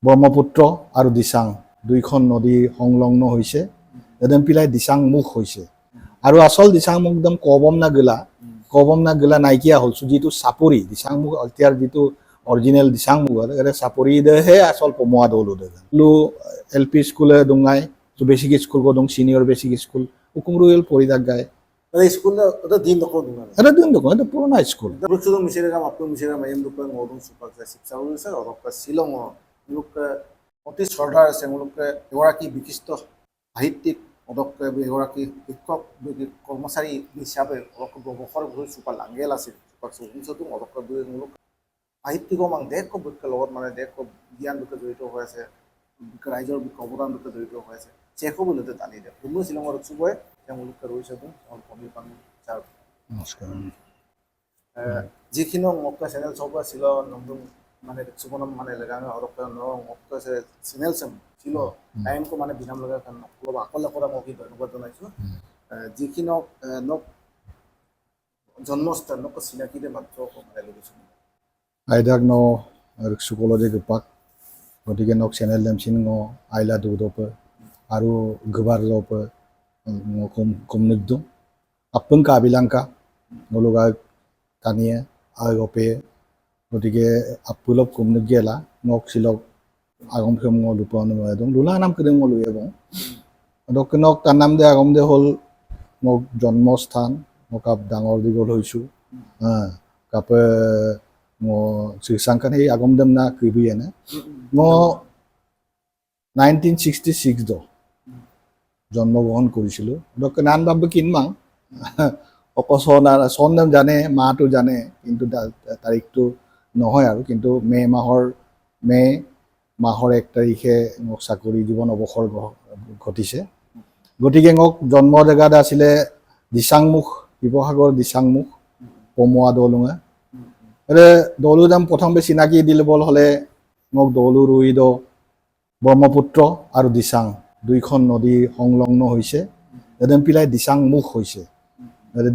ব্ৰহ্মপুত্ৰ আৰু দিচাং দুইখন নদী সংলগ্ন হৈছে একদম পিলাই দিচাং মুখ হৈছে আৰু আসল দিচাং মুখ একদম কবম না গিলা নাইকিয়া হ'ল যিটো চাপৰি দিচাং মুখ এতিয়াৰ যিটো অৰিজিনেল দিচাং মুখ এটা চাপৰি দেহে আসল পমোৱা দৌলো লো এলপি স্কুলে দঙাই বেসিক স্কুল কো দং সিনিয়র বেসিক স্কুল উকুমরুয়েল পরিদাক গায় স্কুল এটা দিন দকো দুনা এটা দিন দকো এটা পুরোনো স্কুল রুচুদো মিছিরাম আপু মিছিরাম মাইম দুপা মদন সুপাক শিক্ষা হইছে অরকা শিলং লোক অতি সর্দার আছে লোক এগৰাকী বিশিষ্ট সাহিত্যিক অদক্কে এগৰাকী শিক্ষক কৰ্মচাৰী হিচাপে অলপ বখৰ হৈ সুপা লাংগেল আছিল সুপাক সুবিছতো অদক্কে লোক সাহিত্যিক মান দেশ বৈক্য লগত মানে দেশ জ্ঞান দুকে জড়িত হৈ আছে ৰাইজৰ অৱদান দুকে জড়িত হৈ আছে চেকো বুলিতে টানি দিয়ে কোনো শিলঙৰ চুবই তেওঁলোকে ৰৈছে কমি পান চাৰ নমস্কাৰ যিখিনি মক্কা চেনেল সব ছিল নতুন মানে সুবনম মানে লাগানো অদক্কে ন মক্কা চেনেল ছিল টাইম কো মানে বিনাম লগা কান অলপ আকলে কৰা মই ধন্যবাদ জনাইছো যিখিনি নক জন্মস্থান নক চিনাকি দে মাত্ৰ মানে লবিছো আইদাক ন সুকলজে গপাক গতিকে নক চেনেল দেমচিন ন আইলা দুদপ আৰু গবার জপ কম নিকদম আপন কাবিলাংকা নলগা কানিয়ে আগপে গতিকে আপুলক কম নিগেলা নক সিলক আগম ফেম লুপান দং লুলা নাম কদম লুয়ে বং দক নক তার নাম দে আগম দে হল মোক জন্মস্থান মোক আপ ডাঙৰ দীঘল হৈছো কাপে মো শ্ৰীশংকান এই আগম দেম না কিবিয়ে না মো 1966 দ জন্মগ্ৰহণ কৰিছিলো দক নান বাবু কিনমাং অকসনা সন্দেম জানে মাটো জানে কিন্তু তাৰিখটো নহয় আৰু কিন্তু মে মাহৰ 1 তাৰিখে মোক চাকৰি জীৱন অৱসৰ ঘটিছে গতিকে মোক জন্ম জেগাত আছিলে দিচাংমুখ শিৱসাগৰ দিচাংমুখ পমোৱা দলুঙা এৰে দলু দাম প্ৰথম চিনাকি দিলবল হলে মোক দলু ৰুই দ ব্ৰহ্মপুত্ৰ আৰু দিচাং দুইখন নদী সংলগ্ন হৈছে একদম পিলাই দিচাং মুখ হৈছে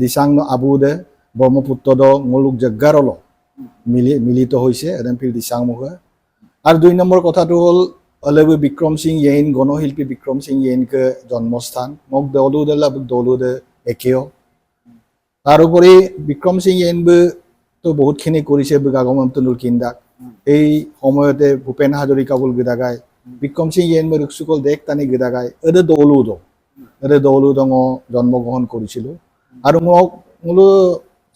দিচাং আবু দে ব্ৰহ্মপুত্ৰ দ মুলুক জগ্গাৰল মিলিত হৈছে একদম পিল দিচাং মুখ আৰু 2 নম্বৰ কথাটো হল অলবু বিক্ৰম সিং য়েইন গণশিল্পী বিক্ৰম সিং য়েইনকে জন্মস্থান মোক দলু দে একেও তাৰোপৰি বিক্ৰম সিং য়েইনবু তো বহুতখিনি কৰিছে আগমন তুলুল কিন্দাক এই সময়তে ভূপেন হাজৰিকা বুল গিদাগাই বিক্ৰম সিং য়েইন ৰুকসুকল দেখ টানি গিদাগাই এদে দৌলু দঙ জন্মগ্ৰহণ কৰিছিলো আৰু মোক মুলো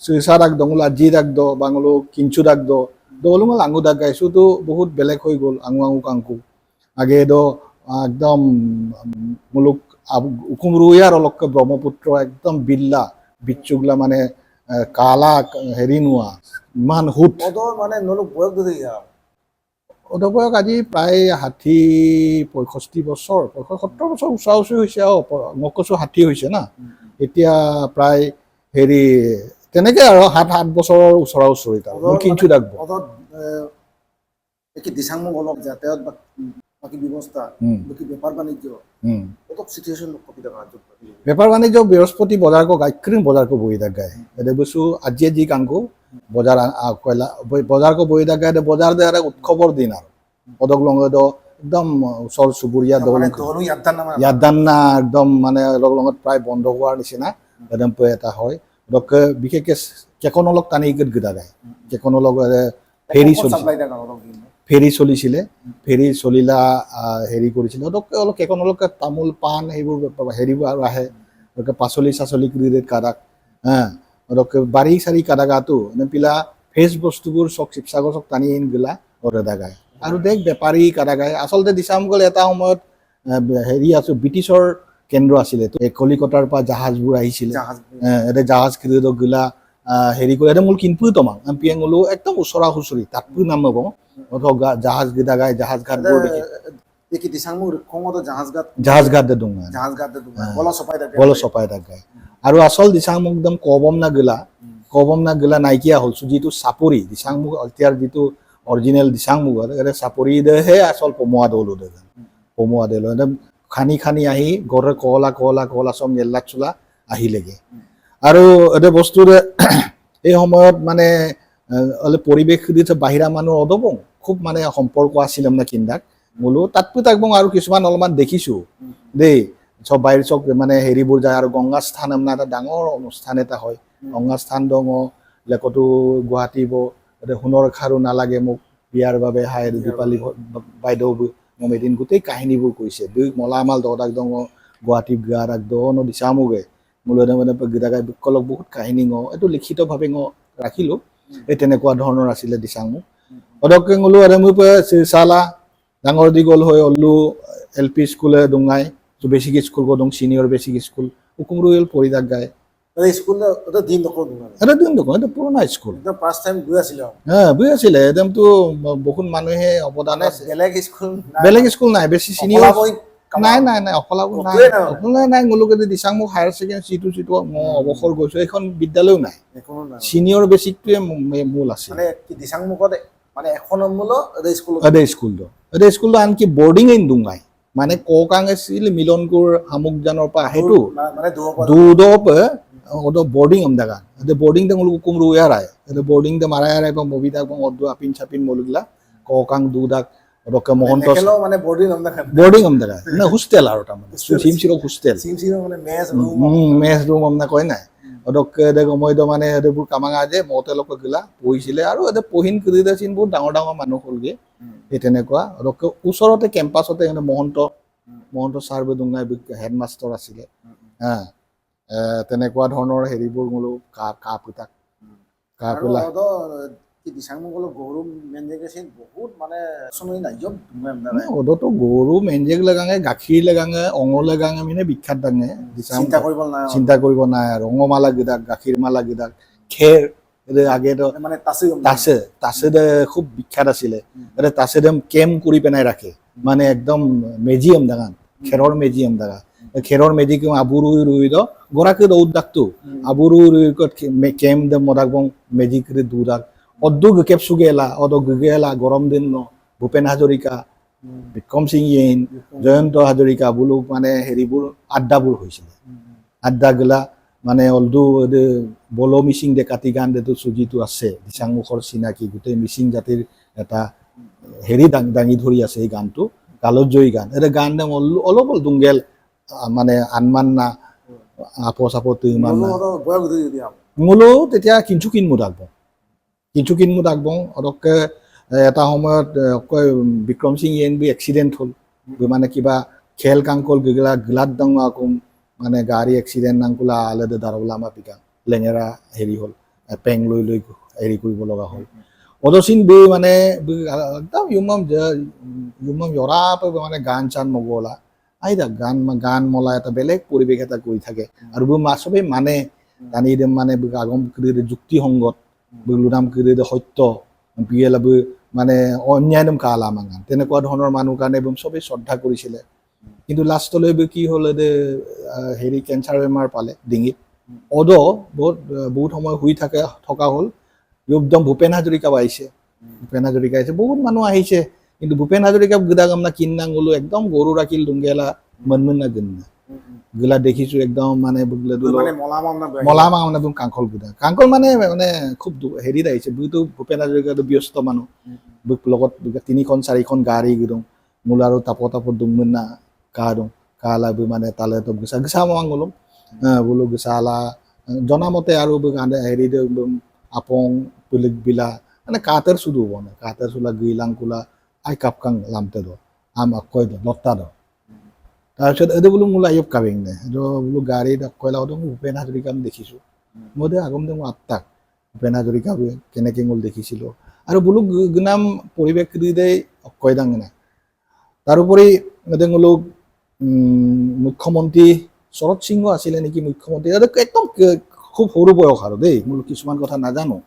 সুইসা দাগ দঙুল আজি দাগ দ বাংলো কিঞ্চু দাগ দ দৌলুঙল আঙু দাগ গাইছো তো বহুত বেলেগ হৈ গল আঙু কাংকু আগে দ একদম মুলুক উকুম রুয়ার অলক্কে ব্রহ্মপুত্র একদম বিল্লা বিচ্চুগলা মানে কালা হেৰি নোৱা ইমান হুট মানে নলুক বয়স ধৰি অধবয়ক আজি প্ৰায় 60-65 বছৰ 70 বছৰ উচা হৈছে মোক কৈছো 60 হৈছে না এতিয়া প্ৰায় হেৰি তেনেকে আৰু 7 বছৰৰ ওচৰা ওচৰি তাৰ কিঞ্চু দাগব কি দিচাংমুখ অলপ যাতায়াত বাকি ব্যৱস্থা বাকি বেপাৰ বাণিজ্য কত সিচুয়েশন কপি দেখা বেপাৰ বাণিজ্য বৃহস্পতি বজাৰ কো গাইক্ৰিম বজাৰ কো বই দাগ গায় এদে বসু আজি জি কাংকো বজাৰ কয়লা বজাৰ কো বই দাগ গায় বজাৰ দে উৎসৱৰ দিন আৰু পদক লঙ্গ দ একদম ওচৰ চুবুৰীয়া দল ইয়াদান্না একদম মানে লগত প্ৰায় বন্ধ হোৱাৰ নিচিনা একদম এটা হয় দক বিশেষকে কেকনলক টানি গিদা গায় কেকনলক ফেৰি চলিছিলে ফেৰি চলিলা হেৰি কৰিছিল অলপ কেকনলক তামোল পাণ এইবোৰ হেৰিবোৰ আৰু আহে পাচলি চাচলি ক্ৰিৰেট কাৰাক বাৰী চাৰি কাৰাগাটো পিলা ফ্ৰেছ বস্তুবোৰ চক শিৱসাগৰ চক টানি গিলা অৰেদা গায় আৰু দেখ বেপাৰী কাৰাগায় আচলতে দিচাংমুখল এটা সময়ত হেৰি আছো ব্ৰিটিছৰ কেন্দ্ৰ আছিলে কলিকতাৰ পৰা জাহাজবোৰ আহিছিলে এটা জাহাজ ক্ৰিৰেট গিলা হেৰি কৰি এটা মূল কিনপুই তমাং পিয়াঙলো একদম ওচৰা হুচৰি তাতপু নাম নব জাহাজ গিদা গায় জাহাজ ঘাটবোৰ দেখি দিচাংমুখ খঙত জাহাজ ঘাট দে দুঙা বল সপাই দাগ গায় আৰু আসল দিচাংমুখ একদম কবম না গিলা নাইকিয়া হ'ল যিটো চাপৰি দিচাংমুখ এতিয়াৰ যিটো অৰিজিনেল দিচাংমুখ এটা চাপৰি দেহে আসল পমোৱা দৌলো একদম খানি আহি গড়ে কলা চম এল্লাক চোলা আহিলেগে আৰু এটা বস্তুৰে এই সময়ত মানে পৰিৱেশ দিছে বাহিৰা মানুহ অদবং খুব মানে সম্পৰ্ক আছিল না কিন্দাক বোলো তাতপো তাকবং আৰু কিছুমান অলপমান দেখিছোঁ দেই চব বাহিৰ চব মানে হেৰিবোৰ যায় আৰু গংগা স্থান মানে এটা ডাঙৰ অনুষ্ঠান এটা হয় গংগা স্থান দং লেকতো গুৱাহাটীব সোণৰ খাৰু নালাগে মোক বিয়াৰ বাবে হাই দীপালী বাইদেউ মই এদিন গোটেই কাহিনীবোৰ কৈছে দুই মলামাল দদাক দং গুৱাহাটী গাৰাক দন দিছামুগে মোলৈ মানে গীতাগাই বিকলক বহুত কাহিনী এইটো লিখিতভাৱে ৰাখিলোঁ এই তেনেকুৱা ধৰণৰ আছিলে দিছাংমুখ অদকে গ'লো আৰু মই চালা ডাঙৰ দীঘল হৈ অল্লু LP স্কুলে ডুঙাই বেছিক স্কুল গদং চিনিয়ৰ বেছিক স্কুল উকুমৰুৱেল পৰিদাক গায় স্কুল দিন নকৰোঁ এটা দিন দেখোন এটা পুৰণা স্কুল একদম ফাৰ্ষ্ট টাইম গৈ আছিলে গৈ আছিলে একদমতো বহুত মানুহে অৱদান আছে বেলেগ স্কুল নাই বেছি চিনিয়ৰ নাই অকলাবোৰ নাই গোলোকে দিছাংমুখ হায়াৰ ছেকেণ্ডেৰী চিটো মই অৱসৰ গৈছোঁ এইখন বিদ্যালয়ো নাই চিনিয়ৰ বেছিকটোৱে মূল আছে দিছাংমুখত মানে এখন মূল স্কুলটো আনকি বৰ্ডিং ইন ডুঙাই মানে ককাং আছিল মিলনপুৰ শামুকজানৰ পৰা সেইটো দুদপ বৰ্ডিং আমদাগা বৰ্ডিং দে মুলুক কুমৰু ইয়াৰাই বৰ্ডিং দে মাৰাই বা মবিদাক অদ্দু আপিন চাপিন মুলুকলা ককাং দুদাক ৰকে মহন্ত মানে বৰ্ডিং আমদাগা না হোষ্টেল আৰু তাৰমানে চিমচিৰ হোষ্টেল মানে মেজ ৰুম আমনা কয় নাই অদকে দে মই মানে এবোৰ কামাঙা যে মতেলক গিলা পঢ়িছিলে আৰু এতে পঢ়িন কৰিদে চিন বহুত ডাঙৰ ডাঙৰ মানুহ হ'লগে এই তেনেকুৱা অদকে ওচৰতে কেম্পাছতে মহন্ত ছাৰ বেদুঙাই হেডমাষ্টাৰ আছিলে হা তেনেকুৱা ধৰণৰ হেৰিবোৰ মোলো কাপোতাক কাপোলা দিছাংমুখৰ গৌৰৱ মেনজেগেছিল বহুত মানে ওদতো গৰু মেনজেগ লাগাঙে গাখীৰ লাগাঙে অঙ লাগাঙে মানে বিখ্যাত দাঙে চিন্তা কৰিব নাই আৰু অঙমালা গিদাক গাখীৰ মালা গিদাক খেৰ আগেতো মানে তাছে খুব বিখ্যাত আছিলে তাছে কেম্প কৰি পেলাই ৰাখে মানে একদম মেজিয়াম দাগান খেৰৰ মেজিয়াম দাগা খেৰৰ মেজিক আবু ৰুই দ গৰাকী উদ্দাকটো আবু ৰুই কেম্প দে মদাকবং মেজিক দুদাক অদ্দু কেপচুগেলা গুগেলা গৰম দিন ভূপেন হাজৰিকা বিক্ৰম সিং ইয়েইন জয়ন্ত হাজৰিকা বোলো মানে হেৰিবোৰ আড্ডাবোৰ হৈছিলে আড্ডাগিলা মানে অলদু বলো মিচিং দে কাটি গান দেটো চুজিটো আছে দিছাংমুখৰ চিনাকি গোটেই মিচিং জাতিৰ এটা হেৰি দাঙি ধৰি আছে এই গানটো কালজয়ী গান এটা গান দে অলপ দুংগেল মানে আনমান না আপচ ইমান মোলো তেতিয়া কিঞ্চুকিন মুদ আগবং অদকে এটা সময়ত কয় বিক্ৰম সিং ইয়েন বি এক্সিডেণ্ট হ'ল মানে কিবা খেল কাংকল গিলাত দং আকৌ মানে গাড়ী এক্সিডেণ্ট নাংকুলা আলেদে দাৰবলামা পিকা লেঙেৰা হেৰি হ'ল পেং লৈ হেৰি কৰিব লগা হ'ল অদচিন বি মানে একদম ইউমম জৰাপ মানে গান চান নগলা আইদা গান মলা এটা বেলেগ পৰিৱেশ এটা কৰি থাকে আৰু চবেই মানে জানি দেম মানে আগম যুক্তিসংগত লুনাম সত্য বিয়েল মানে অন্যায় কালা মাঙান তেনেকুৱা ধৰণৰ মানুহ কাৰণে চবেই শ্ৰদ্ধা কৰিছিলে কিন্তু লাষ্টলৈ কি হ'ল হেৰি কেঞ্চাৰ বেমাৰ পালে ডিঙিত বহুত সময় শুই থকা হ'ল একদম ভূপেন হাজৰিকা আহিছে বহুত মানুহ আহিছে কিন্তু ভূপেন হাজৰিকা গিদাগামনা কিন্নাং গলো একদম গৰু ৰাখিল ডুংগেলা মনমুন্না গিন্না গিলা দেখিছো একদম মানে মলামা মানে কাংকল গুদা কাংকল মানে খুব হেৰিত আহিছে বুইতো ভূপেন হাজৰিকাটো ব্যস্ত মানুহ লগত 3খন 4খন গাড়ী গিদং মূল আৰু তাপত দুমুন্না কালা মানে তালে তো গিছা মাং গলো বোলো গিছালা জনামতে আৰু হেৰি আপং পুলিক বিলা মানে কাতেৰ চুদু বনে কাতেৰ চুলা গিলাংকুলা আই কাপকাং লামতে দ কয় লত্তা দ তাৰপিছত এইটো বোলো মোলা আয়ব কাবিং নে এইটো বোলো গাড়ীত কয়লা ভূপেন হাজৰিকা দেখিছোঁ মই আগম মই আত্মাক ভূপেন হাজৰিকা কেনেকৈ মূল দেখিছিলোঁ আৰু বোলো গুনাম পৰিৱেশ দিদেই কয় দাং নাই তাৰোপৰি বোলো মুখ্যমন্ত্ৰী শৰৎ সিংহ আছিলে নেকি মুখ্যমন্ত্ৰী একদম খুব সৰু বয়স আৰু দেই মোৰ কিছুমান কথা নাজানো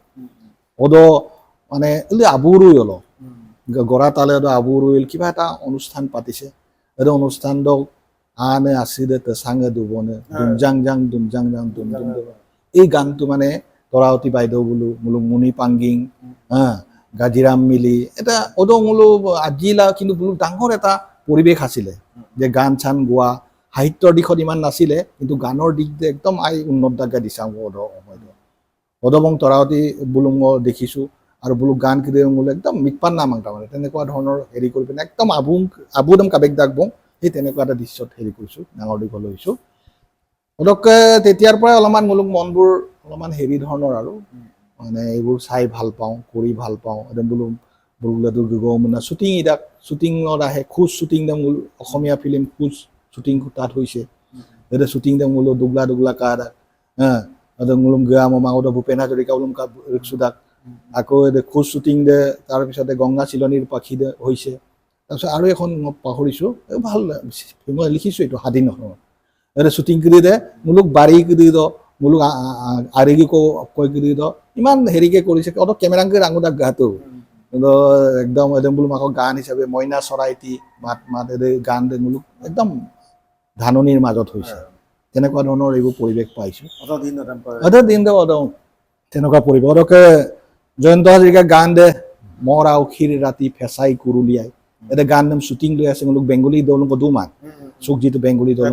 মানে আবু ৰুই অলপ গৰা তালে আবু ৰুইল কিবা এটা অনুষ্ঠান পাতিছে এইটো অনুষ্ঠানটো আনে আছিলে তেচাঙে দুবনে দুমজাং জাং এই গানটো মানে তৰাৱতী বাইদেউ বোলো মুনি পাংগিং গাজিৰাম মিলি এটা মোলো আজিলা কিন্তু বোলো ডাঙৰ এটা পৰিৱেশ আছিলে যে গান চান গোৱা সাহিত্যৰ দিশত ইমান নাছিলে কিন্তু গানৰ দিশ একদম উন্নত দাগা দিছা অদবং তৰাৱতী বোলো মই দেখিছোঁ আৰু বোলো গান কিদে বোলো একদম মিটপান নামাং তাৰমানে তেনেকুৱা ধৰণৰ হেৰি কৰি পিনে একদম আবুদম কাবেক দাগ বং সেই তেনেকুৱা এটা দৃশ্যত হেৰি কৰিছোঁ ডাঙৰ দীঘল হৈছোঁ পটককৈ তেতিয়াৰ পৰাই অলপমান মোলোক মনবোৰ অলপমান হেৰি ধৰণৰ আৰু মানে এইবোৰ চাই ভাল পাওঁ কৰি ভাল পাওঁ একদম বোলো বোলো মানে শ্বুটিঙত আহে খোজ শ্বুটিং বোলো অসমীয়া ফিল্ম খোজ শ্বুটিং তাত হৈছে এতিয়া শ্বুটিং বোলো দুগলা কাৰ মোলোক গা মামাগত ভূপেন হাজৰিকা ওলম ৰিক্সুদাক আকৌ খোজ শ্বুটিং দে তাৰপিছতে গংগা চিলনীৰ পাখি দে হৈছে তাৰপিছত আৰু এখন মই পাহৰিছোঁ ভাল মই লিখিছোঁ এইটো স্বাধীন অসমত এটা শ্বুটিং কৰি দে মোলোক বাৰী কৰি দ মোলোক আৰিগি কৈ কৰি দ ইমান হেৰিকে কৰিছে অলপ কেমেৰাংকে ৰাঙোদাক গাটো একদম বোলো মাকক গান হিচাপে মইনা চৰাইটি মাত গান দে মোলোক একদম ধাননিৰ মাজত হৈছে তেনেকুৱা ধৰণৰ এইবোৰ পৰিৱেশ পাইছোঁ তেনেকুৱা পৰিৱেশ অদকে জয়ন্ত হাজৰিকা গান দে মৰ আউখীৰ ৰাতি ফেঁচাই কুৰুলিয়াই এটা গান নাম শ্বুটিং লৈ আছে মোলোক বেংগলী দলক দুমান চুক যিটো বেংগলী দল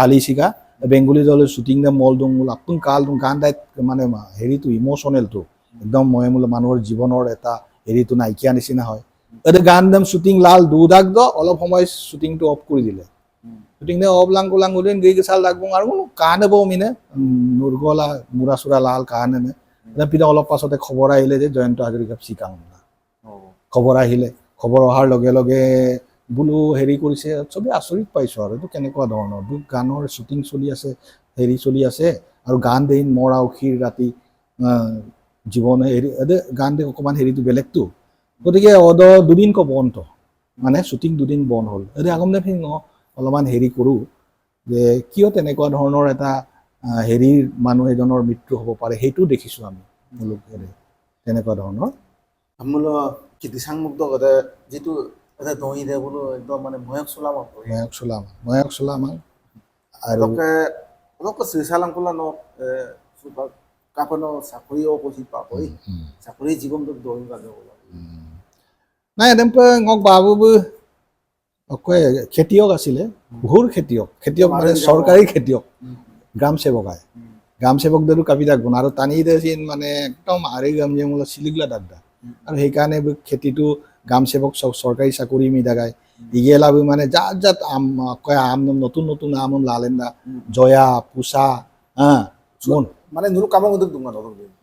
আলি চিকা বেংগলী দলৰ শ্বুটিং দে মল দং মোল আপোন কাল গান দাই মানে হেৰিটো ইম'চনেলটো একদম মই বোলো মানুহৰ জীৱনৰ এটা হেৰিটো নাইকিয়া নিচিনা হয় এটা গান দাম শ্বুটিং লাল দুদাক দ অলপ সময় শ্বুটিংটো অফ কৰি দিলে শ্বুটিং দে অফ লাং কোলাং উলিন গৈ চাল লাগব আৰু কানে বৌ মিনে নুৰগলা মুৰা চুৰা লাল কানে পিনে অলপ পাছতে খবৰ আহিলে যে জয়ন্ত হাজৰিকা চিকাং খবৰ আহিলে খবৰ অহাৰ লগে লগে বোলো হেৰি কৰিছে চবেই আচৰিত পাইছোঁ আৰু এইটো কেনেকুৱা ধৰণৰ গানৰ শ্বুটিং চলি আছে হেৰি চলি আছে আৰু গান দেই মৰ আউখীৰ ৰাতি জীৱন হেৰি গান দে অকণমান হেৰিটো বেলেগটো গতিকে দুদিন বন্ধ মানে শ্বুটিং দুদিন বন্ধ হ'ল এতিয়া আগম দে অলপমান হেৰি কৰোঁ যে কিয় তেনেকুৱা ধৰণৰ এটা হেৰিৰ মানুহ এজনৰ মৃত্যু হ'ব পাৰে সেইটো দেখিছোঁ আমি মোলোক তেনেকুৱা ধৰণৰ বোলো দিচাং মুক্ত যিটো এটা দহি দে বোলো একদম মানে ময়ক চলাম আৰু অলপকৈ শ্ৰীচালাংকলা ন কাপনো চাকৰিও কৈছিল পাপৰি চাকৰি জীৱনটো দহি কাজে নাই এনেকৈ মোক বাবুবো খেতিয়ক আছিলে ঘোৰ খেতিয়ক মানে চৰকাৰী খেতিয়ক গ্ৰাম সেৱক দেৰো কাপি থাকব আৰু টানি দেচিন মানে একদম আৰি গাম যে মোলা চিলিগলা দাগদা আৰু সেইকাৰণে খেতিটো গ্ৰাম সেৱক চৰকাৰী চাকৰি মিদাগায় ইগেলাবো মানে জাত কয় আম নতুন আম লালেন্দা জয়া পুষা মানে নুৰু কামক দুমান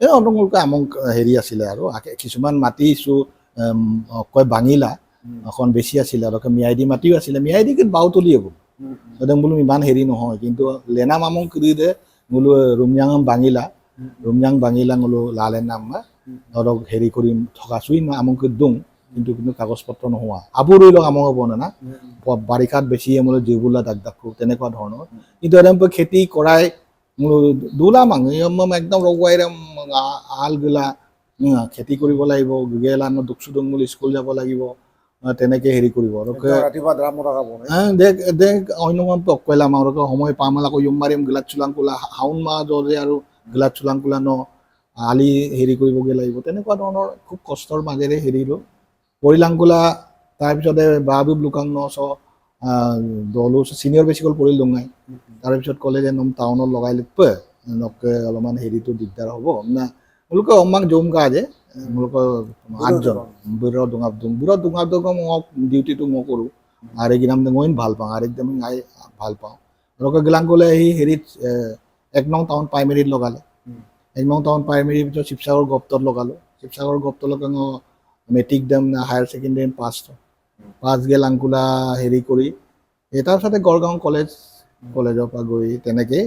এই অন্তমূলকৈ আমক হেৰি আছিলে আৰু কিছুমান মাতিছো কয় বাঙিলা এখন বেছি আছিলে আৰু মিয়াই দি মাটিও আছিলে মিয়াই দি কিন্তু বাও তুলি হ'ব একদম বোলো ইমান হেৰি নহয় কিন্তু লেনা মামং কৰি দে বোলো ৰুমজাং বাঙিলা বোলো লালে নাম ধৰক হেৰি কৰি থকা চুই আমক দিওঁ কিন্তু কাগজ পত্ৰ নোহোৱা আবুৰ লৈ লওক আমক হ'ব না বাৰিষাত বেছি বোলো জিবোলা দাগ তেনেকুৱা ধৰণৰ কিন্তু একদম খেতি কৰাই দুলা মাং একদম ৰগুৱাই আল গিলা খেতি কৰিব লাগিব গেলা দুখ চুদং বুলি স্কুল যাব লাগিব তেনেকে হেৰি কৰিব অন্য কয়লাম আৰু সময় পাম আকৌ ইম মাৰিম গিলাত চোলাং কোলা শাওণ মাহ দৰে আৰু গিলাত চোলাং কোলা ন আলি হেৰি কৰিবগৈ লাগিব তেনেকুৱা ধৰণৰ খুব কষ্টৰ মাজেৰে হেৰিলো পৰিলাংকোলা তাৰপিছতে বাবুব লুকাং ন চ দলো চিনিয়ৰ বেছিকল পৰিল দঙাই তাৰপিছত ক'লে যে টাউনত লগাই লিপে নকে অলপমান হেৰিটো দিগদাৰ হ'ব না মোলোকে অমাক জম গা যে মোলোকৰ 8জন বুঢ়া ডুঙাব মোক ডিউটিটো মই কৰোঁ আৰু এইকেইটাম মই ভাল পাওঁ আৰু একদম ভাল পাওঁ লোকে গিলাং ক'লে সি হেৰিত 1 নং টাউন প্ৰাইমেৰীত লগালে 1 নং টাউন প্ৰাইমেৰীৰ পিছত শিৱসাগৰ গপ্তত লগালোঁ শিৱসাগৰ গপ্তলৈকে মেট্ৰিক দাম হায়াৰ ছেকেণ্ডেৰী পাছ গেলাংকোলা হেৰি কৰি তাৰপিছতে গড়গাঁও কলেজৰ পৰা গৈ তেনেকৈ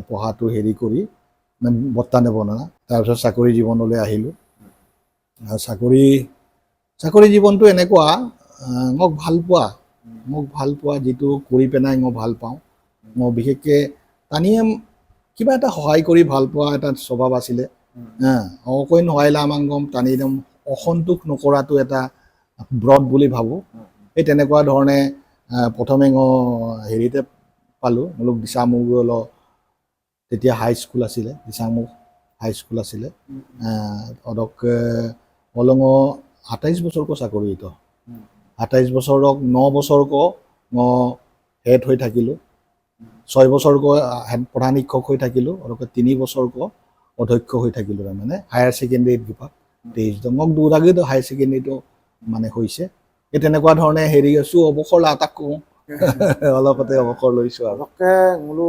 পঢ়াটো হেৰি কৰি বৰ্তা নবনা তাৰপিছত চাকৰি জীৱনলৈ আহিলোঁ আৰু চাকৰি জীৱনটো এনেকুৱা মোক ভাল পোৱা যিটো কৰি পেলাই মই ভাল পাওঁ মই বিশেষকৈ টানিয়ে কিবা এটা সহায় কৰি ভাল পোৱা এটা স্বভাৱ আছিলে অকণ সহায়লা আমাক গম টানি একদম অসন্তোষ নকৰাটো এটা ব্ৰত বুলি ভাবোঁ এই তেনেকুৱা ধৰণে প্ৰথমে হেৰিতে পালোঁ মোলোক দিচাংমুখ অলপ তেতিয়া হাইস্কুল আছিলে দিচাংমুখ হাইস্কুল আছিলে অদক অলঙ 28 বছৰকো চাকৰি এইটো 28 বছৰক 9 বছৰকো মই হেড হৈ থাকিলোঁ 6 বছৰকো প্ৰধান শিক্ষক হৈ থাকিলোঁ আৰু 3 বছৰকো অধ্যক্ষ হৈ থাকিলোঁ তাৰমানে হায়াৰ ছেকেণ্ডেৰীত কিবা 23 দঙক দূৰ আগেতো হায়াৰ ছেকেণ্ডেৰীটো মানে হৈছে এই তেনেকুৱা ধৰণে হেৰি আছোঁ অৱসৰ লাটাক কওঁ অলপতে অৱসৰ লৈছোঁ আৰু অৱকে মোলো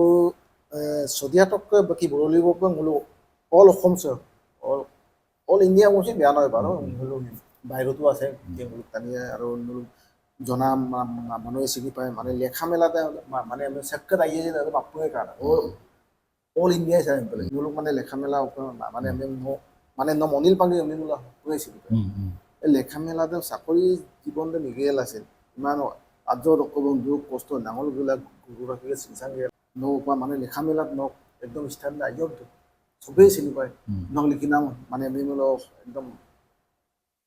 চদিয়াতকৈ বাকী বৰলিবকৈ মোলো all Assam sir all India বলছি বেয়া নয় বাৰু মোলো বাহিৰতো আছে মোলো তানিয়ে আৰু মোলো জনা মানুহে চিনি পায় মানে লেখা মেলাতে মানে আমি চেক্কেট আহি যে বাপুয়ে কাটা অল ইন্ডিয়াই চাই পেলাই মোলো মানে লেখা মেলা মানে আমি মানে অনিল পাণ্ডে আমি মোলো শুনেছিলো এই লেখা মেলাতে চাকৰি জীৱনটো নিগেল আছিল ইমান আৰ্য বন্ধু কষ্ট ডাঙৰবিলাক গুৰুগৰাকীকে চিনচাংগে নৌপা মানে লেখা মেলাত নক একদম স্থান আইডিয়া চবেই চিনি পায় নক লিখি নাম মানে আমি মোলো একদম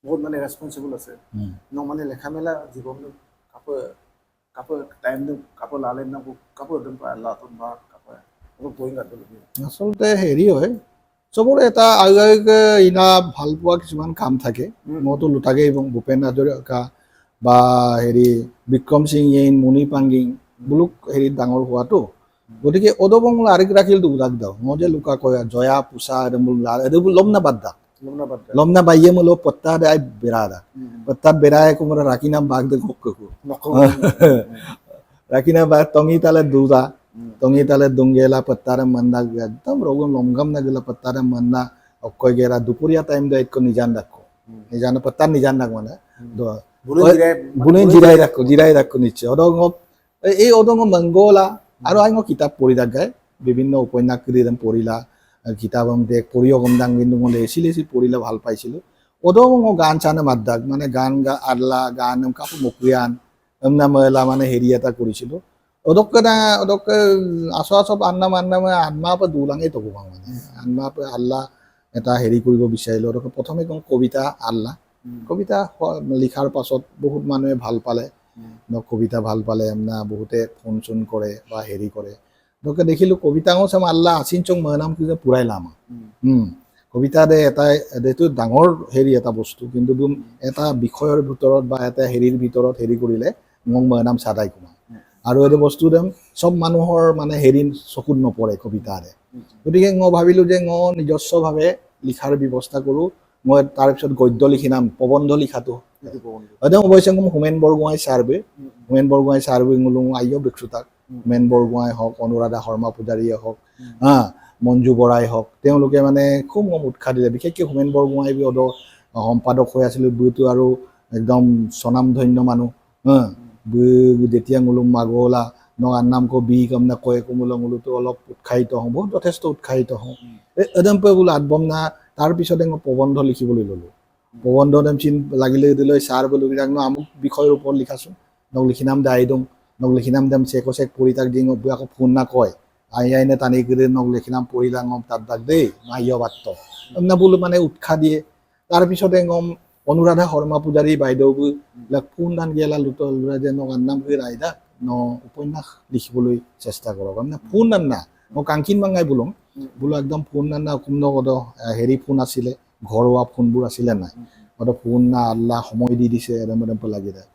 বহুত মানে ৰেছপনচিবল আছে ন মানে লেখা মেলা জীৱনটো কাপোৰ টাইমটো কাপোৰ লালে না কাপোৰ একদম আল্লাহ বা কাপোৰ বহি কাটবলগীয়া আচলতে হেৰি হয় চবৰে এটা ইনা ভাল পোৱা কিছুমান কাম থাকে মইতো লুটাকে ভূপেন হাজৰিকা বা হেৰি বিক্ৰম সিং ইন মুনি পাঙ্গিং বুলুক হেৰিত ডাঙৰ হোৱাটো গতিকে অদবং আৰেক ৰাখিল দুৰাক দাও মই যে লুকা কয় জয়া পুষা এডবুল লমনা বাদ দা লমনা বাইয়ে মলো পত্তা দাই বেৰাদা পত্তাত বেৰাই কোমৰা ৰাখি নাম বাগ দে গককু ৰাখি নাম বাগ টঙি তালে দুৰা টঙি তালে দুংগেলা পত্তাৰে মন্না একদম ৰগম লমগম না গেলা পত্তাৰে মন্না অকয় গেৰা দুপৰীয়া টাইম দে একো নিজান ৰাখো নিজান পত্তা নিজান ৰাখ মানে বুলেন জিৰাই ৰাখো নিশ্চয় অদংক এই অদংক মংগলা আৰু আইং কিতাপ পঢ়ি থাকাই বিভিন্ন উপন্যাস পঢ়িলা কিতাপ দেখ পঢ়িও গম দাং কিন্তু মই লেচি পঢ়িলে ভাল পাইছিলোঁ অদং গান চানে মাদ্দাক মানে গান আদলা গান কাপোৰ মকুৰিয়ান এমনা মহিলা মানে হেৰি এটা কৰিছিলোঁ অদকে আচব আন্নামা পৰা দুলাঙেই তকো মানে আন্মা পৰা আল্লাহ এটা হেৰি কৰিব বিচাৰিলোঁ অদকে প্ৰথমে কওঁ কবিতা আল্লাহ কবিতা লিখাৰ পাছত বহুত মানুহে ভাল পালে কবিতা ভাল পালে এমনা বহুতে ফোন চোন কৰে বা হেৰি কৰে গতিকে দেখিলোঁ কবিতাও চাম আল্লাহ আচিন চং মহনাম কিনে পুৰাই লাম কবিতা দে এটাই এইটো ডাঙৰ হেৰি এটা বস্তু কিন্তু এটা বিষয়ৰ ভিতৰত বা এটা হেৰিৰ ভিতৰত হেৰি কৰিলে মং মহনাম চাদাই কুমা আৰু এইটো বস্তু দেম চব মানুহৰ মানে হেৰি চকুত নপৰে কবিতাৰে গতিকে মই ভাবিলোঁ যে মই নিজস্বভাৱে লিখাৰ ব্যৱস্থা কৰোঁ মই তাৰপিছত গদ্য লিখি নাম প্ৰবন্ধ লিখাটো একদম অৱশ্যে মই হোমেন বৰগোহাঁই ছাৰবে মোলো আইও দেখছোঁ তাক হোমেন বৰগোহাঁই হওক অনুৰাধা শৰ্মা পূজাৰীয়ে হওক মঞ্জু বৰাই হওক তেওঁলোকে মানে খুব মোক উৎসাহ দিলে বিশেষকৈ হোমেন বৰগোহাঁই সম্পাদক হৈ আছিলোঁ বুইটো আৰু একদম স্বনামধন্য মানুহ যেতিয়া মোলো মাগলা আন্নাম কো বি কামনা কয় মোলোতো অলপ উৎসাহিত হওঁ বহুত যথেষ্ট উৎসাহিত হওঁ একদম বোলো আদবম না তাৰপিছতে মই প্ৰবন্ধ লিখিবলৈ ল'লোঁ প্ৰবন্ধ চিন লাগিলে দিলৈ ছাৰ বোলো আমুক বিষয়ৰ ওপৰত লিখাচোন লিখি নাম দে আই দিওঁ লিখি নাম দেম চেক পঢ়ি তাক দি আকৌ ফোন না কয় আইনে টানি কৰি লিখি নাম পঢ়িলা তাত দাক দেই মাইয় বাত্ত এমনা বোলো মানে উৎসাহ দিয়ে তাৰপিছতে অনুৰাধা শৰ্মা পূজাৰী বাইদেউবিলাক ফোন দান গেলা লুটৰা যে আন্নাম কৰি ৰাইদা উপন্যাস লিখিবলৈ চেষ্টা কৰক মানে ফোন দান না মই কাংকিন মাঙাই বোলো একদম ফোন দান না হেৰি ফোন আছিলে ঘৰুৱা ফোনবোৰ আছিলে নাই ফোন না আল্লাহ সময় দি দিছে এদম লাগি যায়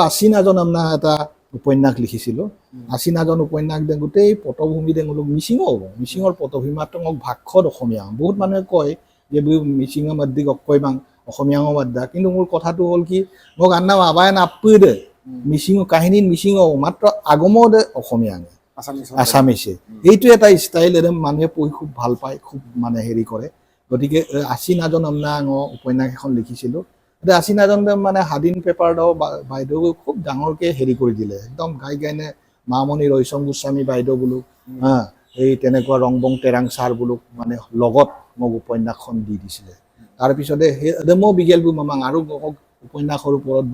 আশী নাজন আমনা এটা উপন্যাস লিখিছিলোঁ আশী নাজন উপন্যাস দে গোটেই পটভূমি দে মিচিঙৰ পটভূমি মাত্ৰ মোক ভাষত অসমীয়া বহুত মানুহে কয় যে মিচিঙৰ মাদ্দিক অকয়মাং অসমীয়াও বাদ্দা কিন্তু মোৰ কথাটো হ'ল কি মোক আন্নাম আবাই নাপ্পু দে মিচিং কাহিনী মিচিং মাত্ৰ আগম দে অসমীয়া আছামিছে এইটো এটা ষ্টাইল একদম মানুহে পঢ়ি খুব ভাল পায় খুব মানে হেৰি কৰে গতিকে আশী নাজন আমনা উপন্যাস এখন লিখিছিলোঁ আশী নাজন মানে স্বাধীন পেপাৰ বাইদেউ খুব ডাঙৰকৈ হেৰি কৰি দিলে একদম গাইনে মামণি ৰয়চম গোস্বামী বাইদেউ বোলো এই তেনেকুৱা ৰংবং তেৰাং ছাৰ বোলো মানে লগত মোক উপন্যাসখন দি দিছিলে তাৰপিছতে মই বিগেলবোৰ মামাং আৰু উপন্যাসৰ ওপৰত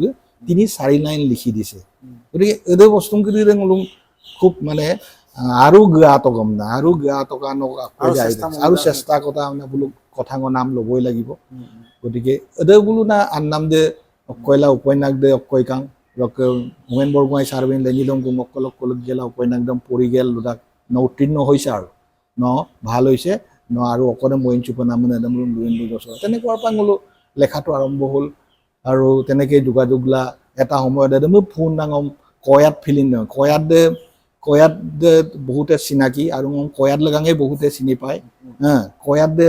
3-4 লাইন লিখি দিছে গতিকে এই বস্তু খুব মানে আৰু জ্ঞাত গম না আৰু জ্ঞাত আৰু চেষ্টা কথা মানে বোলো কথা নাম ল'বই লাগিব গতিকে এদে বোলো না আন্নাম দে অকয়লা উপন্যাস দে অকয় কাং হোমেন বৰগোহাঁই ছাৰবিন লেঙিলং মক্কলক কলক গেলা উপন্যাস একদম পৰি গেল দুটাক উত্তীৰ্ণ হৈছে আৰু ভাল হৈছে আৰু অকলে মইন চুপনা মানে একদম তেনেকুৱাৰ পৰা বোলো লেখাটো আৰম্ভ হ'ল আৰু তেনেকৈ যোগাযোগলা এটা সময়ত একদম ফোন ডাঙৰ কয়াত ফিলিং কয়াত দে কয়াত বহুতে চিনাকি আৰু কয়াত লগাঙে বহুতে চিনি পায় হা কয়াত দে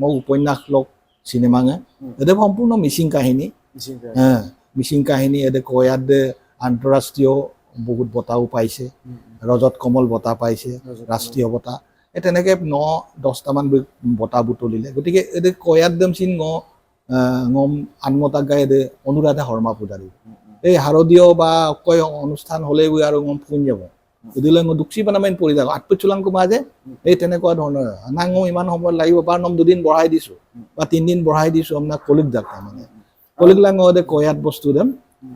মোক উপন্যাস লগ চিনেমাঙে এতে সম্পূৰ্ণ মিচিং কাহিনী হা মিচিং কাহিনী এতে কয়াত দে আন্তঃৰাষ্ট্ৰীয় বহুত বঁটাও পাইছে ৰজত কমল বঁটা পাইছে ৰাষ্ট্ৰীয় বঁটা তেনেকৈ 9-10টামান বঁটা বুটলিলে গতিকে এতে কয়াত দেম চিন ngom আনমতাক গাই এতে অনুৰাধা শৰ্মা পূজাৰী এই শাৰদীয় বা কয় অনুষ্ঠান হ'লে আৰু ngom ফোন যাব যদিলে দুখি পানামেন পৰি যাব আটপচুলাং কুমা যে এই তেনেকুৱা ধৰণৰ নাঙো ইমান সময় লাগিব বা নম 2 দিন বঢ়াই দিছো বা 3 দিন বঢ়াই দিছো আপোনাৰ কলিক ডাক্তাৰ মানে কলিক লাঙো দে কয়াত বস্তু দেম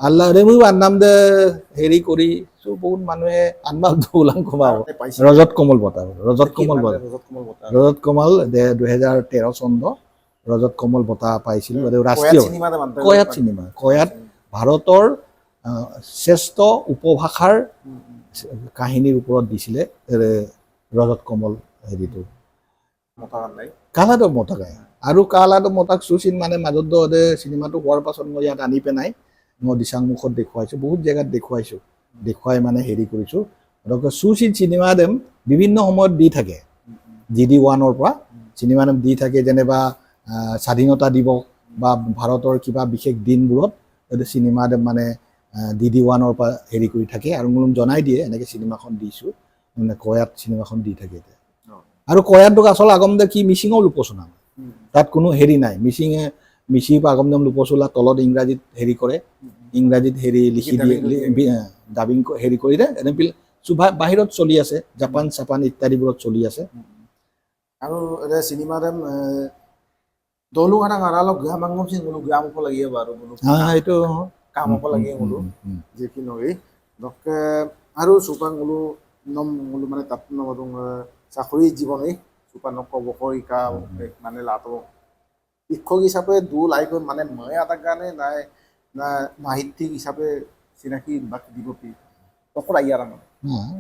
আল্লাহ ৰেমু আন্নাম দে হেৰি কৰি সো বহুত মানুহে আনবা দৌলাং কুমাও ৰজত কমল বঁটা ৰজত কমল 2013 চন্দ ৰজত কমল বঁটা পাইছিল ৰাষ্ট্ৰীয় কয়াত চিনেমা কয়াত ভাৰতৰ শ্ৰেষ্ঠ উপভাষাৰ কাহিনীৰ ওপৰত দিছিলে ৰজত কমল হেৰিটো কালাটো মতা গায় আৰু কালাটো মতাক চুচিন মানে মাজত দে চিনেমাটো হোৱাৰ পাছত মই ইয়াত আনি পেনাই মই দিচাংমুখত দেখুৱাইছোঁ বহুত জেগাত দেখুৱাই মানে হেৰি কৰিছোঁ চুচিন চিনেমা দেম বিভিন্ন সময়ত দি থাকে GD1 পৰা চিনেমা দেম দি থাকে যেনেবা স্বাধীনতা দিৱস বা ভাৰতৰ কিবা বিশেষ দিনবোৰত এইটো চিনেমা দেম মানে DD1 পৰা হেৰি কৰি থাকে আৰু মোক জনাই দিয়ে এনেকৈ চিনেমাখন দিছোঁ মানে কয়াত চিনেমাখন দি থাকে আৰু কয়াতটোক আচল আগম দে কি মিচিঙৰ লোকচনা তাত কোনো হেৰি নাই মিচিং আগম দম লোকচলা তলত ইংৰাজীত হেৰি কৰে ইংৰাজীত হেৰি লিখি দিয়ে ডাবিং হেৰি কৰি দে এনেকৈ বাহিৰত চলি আছে জাপান ইত্যাদিবোৰত চলি আছে আৰু এটা চিনেমা দেম দলু আনা গাৰালক গা মাংগম সিং গুলো গ্রাম কো লাগিয়ে বারো গুলো এইটো কাম কো লাগিয়ে গুলো যে কি নই দকে আৰু সুপাং গুলো নম গুলো মানে তাপ নদং চাকৰি জীৱনে সুপানক বকৰিকা মানে লাটো শিক্ষক হিচাপে দু লাইক মানে মই আটা গানে নাই না সাহিত্যিক হিচাপে চিনাকি বাকি দিবপি তখন আইয়ার না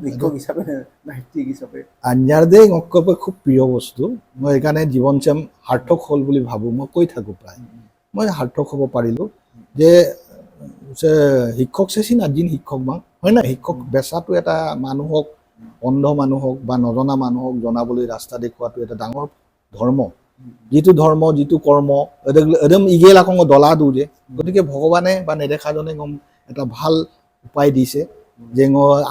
শিক্ষক হিচাপে সাহিত্যিক হিচাপে আঞ্জাৰ দে অকপে খুব প্ৰিয় বস্তু মই এখানে জীৱন চেম সাৰ্থক হল বুলি ভাবো মই কৈ থাকো প্ৰায় মই সাৰ্থক হ'ব পাৰিলো যে শিক্ষক চেচিন আজিন শিক্ষক বা হয় না শিক্ষক বেচাটো এটা মানুহক অন্ধ মানুহক বা নজনা মানুহক জনাবলৈ ৰাস্তা দেখুৱাটো এটা ডাঙৰ ধৰ্ম যিটো কৰ্ম একদম ইগেল আকৌ দলা দু যে গতিকে ভগৱানে বা নেদেখাজনে গম এটা ভাল উপায় দিছে যে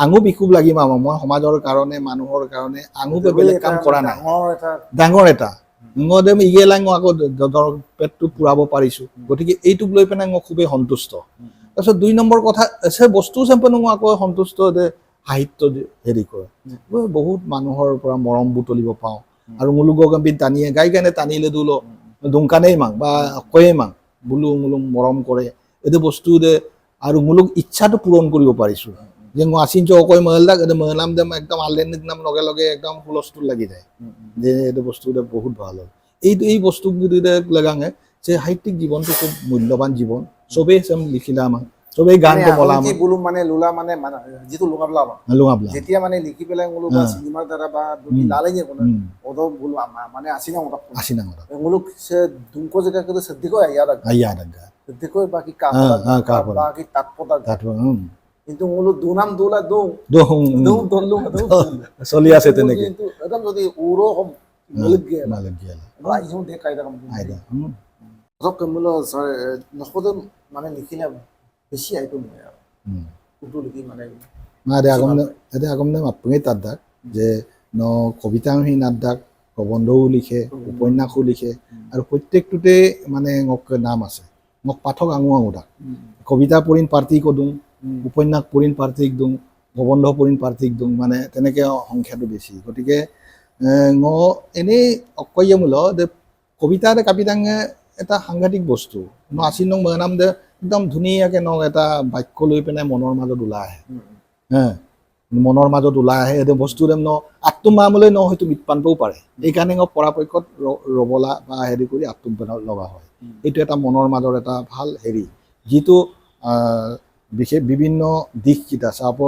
আঙু বিকুব লাগিব মই সমাজৰ কাৰণে মানুহৰ কাৰণে আঙু বেলেগ কাম কৰা নাই ডাঙৰ এটা দেম ইগেলাং আকৌ পেটটো পুৰাব পাৰিছো গতিকে এইটোক লৈ পেলাই মই খুবেই সন্তুষ্ট তাৰপিছত 2 নম্বৰ কথা আছে বস্তু চেম্পন আকৌ সন্তুষ্ট যে সাহিত্য হেৰি কৰে বহুত মানুহৰ পৰা মৰম বুটলিব পাওঁ আৰু মুলুগক আমি টানিয়ে গাই গানে টানিলে দুল দুংকানেই মাং বা কয়ে মাং মুলুং মৰম কৰে এইটো বস্তু দে আৰু মুলুক ইচ্ছাটো পূৰণ কৰিব পাৰিছো যে মই আছিন অকয় মহিলাক মহিলাম দেম একদম আলেনিক নাম লগে একদম হুলস্থুল লাগি যায় যে এইটো বস্তু বহুত ভাল হয় এই বস্তু লাগাঙে যে সাহিত্যিক জীৱনটো খুব মূল্যৱান জীৱন চবেই চেম লিখিলা আমাক চবেই গান বলা বুলুম মানে লুলা মানে যিটো লুঙাবলা যেতিয়া মানে লিখি পেলাই মুলুক বা সিনেমাৰ দ্বাৰা বা দুটি লালেঙে কোন ওদ বুলু মানে আসিনা মুলুক সে দুংকো যেটা করে সদ্দিকো আইয়াদা সদ্দিকো বাকি বাকি তাৎপদা কিন্তু মুলুক দুনাম দুলা দলু চলি আছে তেনেকে কিন্তু একদম যদি উৰো মালিক গেল আইজো দে কায়দা কাম আইদা সব কমলো নখদম মানে লিখিলে বেশি আইতো নয় আর কুটু লিখি মানে না দে আগম দে মাপুঙে তাদাক যে ন কবিতা হি নাদাক প্ৰবন্ধও লিখে উপন্যাসও লিখে আৰু প্ৰত্যেকটোতে মানে মোক নাম আছে মোক পাঠক আঙু দাক কবিতা পঢ়িন পাৰ্টিক দিওঁ উপন্যাস পঢ়িন পাৰ্টিক দিওঁ প্ৰবন্ধ পঢ়িন পাৰ্টিক দিওঁ মানে তেনেকৈ সংখ্যাটো বেছি গতিকে এনেই অকয়মূল যে কবিতা কাপিতাঙে এটা সাংঘাতিক বস্তু আছিন নাম দে একদম ধুনীয়াকৈ এটা বাক্য লৈ পেলাই মনৰ মাজত ওলাই আহে মনৰ মাজত ওলাই আহে এইটো বস্তু আত্মমামলৈ হয়তো মিটপানবও পাৰে এইকাৰণে পৰাপক্ষত ৰবলা বা হেৰি কৰি আত্ম লগা হয় এইটো এটা মনৰ মাজৰ এটা ভাল হেৰি যিটো বিশেষ বিভিন্ন দিশকেইটা চাপ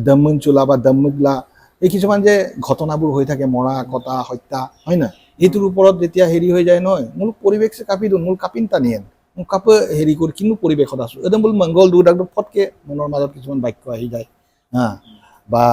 দমুন চোলা বা দমুগলা এই কিছুমান যে ঘটনাবোৰ হৈ থাকে মৰা কটা হত্যা হয় না এইটোৰ ওপৰত যেতিয়া হেৰি হৈ যায় নহয় মোৰ পৰিৱেশ কাপি দিওঁ মোৰ কাপিন টানিয়েন মোৰ কাপে হেৰি কৰি কিন্তু পৰিৱেশত আছো একদম বোলো মংগল দূৰ একদম ফটকে মনৰ মাজত কিছুমান বাক্য আহি যায় বা